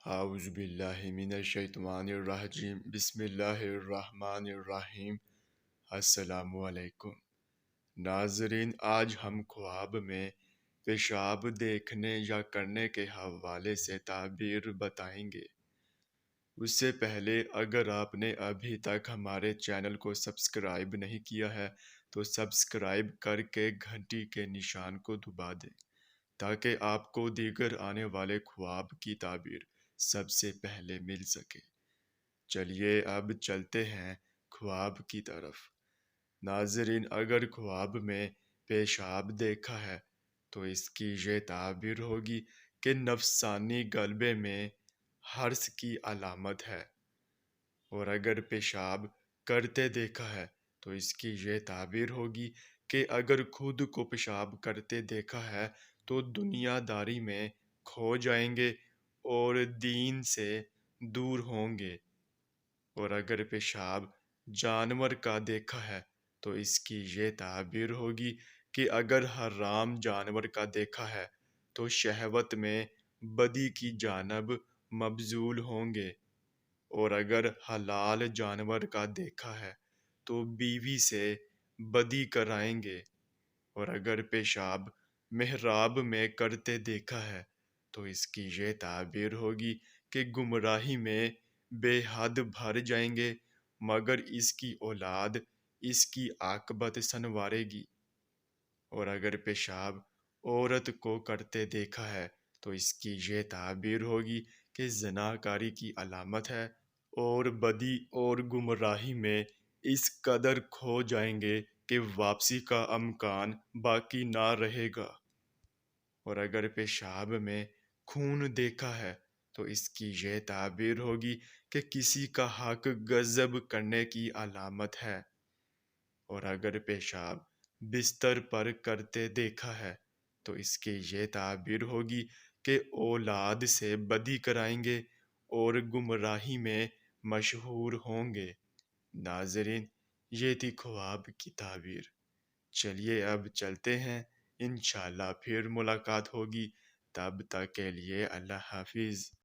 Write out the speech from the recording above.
اعوذ باللہ من الشیطان الرجیم بسم اللہ الرحمن الرحیم۔ السلام علیکم ناظرین، آج ہم خواب میں پیشاب دیکھنے یا کرنے کے حوالے سے تعبیر بتائیں گے۔ اس سے پہلے اگر آپ نے ابھی تک ہمارے چینل کو سبسکرائب نہیں کیا ہے تو سبسکرائب کر کے گھنٹی کے نشان کو دبا دیں تاکہ آپ کو دیگر آنے والے خواب کی تعبیر سب سے پہلے مل سکے۔ چلیے اب چلتے ہیں خواب کی طرف۔ ناظرین، اگر خواب میں پیشاب دیکھا ہے تو اس کی یہ تعبیر ہوگی کہ نفسانی غلبے میں حرص کی علامت ہے، اور اگر پیشاب کرتے دیکھا ہے تو اس کی یہ تعبیر ہوگی کہ اگر خود کو پیشاب کرتے دیکھا ہے تو دنیا داری میں کھو جائیں گے اور دین سے دور ہوں گے، اور اگر پیشاب جانور کا دیکھا ہے تو اس کی یہ تعبیر ہوگی کہ اگر حرام جانور کا دیکھا ہے تو شہوت میں بدی کی جانب مبذول ہوں گے، اور اگر حلال جانور کا دیکھا ہے تو بیوی سے بدی کرائیں گے، اور اگر پیشاب محراب میں کرتے دیکھا ہے تو اس کی یہ تعبیر ہوگی کہ گمراہی میں بے حد بھر جائیں گے، مگر اس کی اولاد اس کی عاقبت سنوارے گی، اور اگر پیشاب عورت کو کرتے دیکھا ہے تو اس کی یہ تعبیر ہوگی کہ زناکاری کی علامت ہے، اور بدی اور گمراہی میں اس قدر کھو جائیں گے کہ واپسی کا امکان باقی نہ رہے گا، اور اگر پیشاب میں خون دیکھا ہے تو اس کی یہ تعبیر ہوگی کہ کسی کا حق غصب کرنے کی علامت ہے، اور اگر پیشاب بستر پر کرتے دیکھا ہے تو اس کی یہ تعبیر ہوگی کہ اولاد سے بدی کرائیں گے اور گمراہی میں مشہور ہوں گے۔ ناظرین، یہ تھی خواب کی تعبیر۔ چلیے اب چلتے ہیں، انشاءاللہ پھر ملاقات ہوگی، تب تک کے لیے اللہ حافظ۔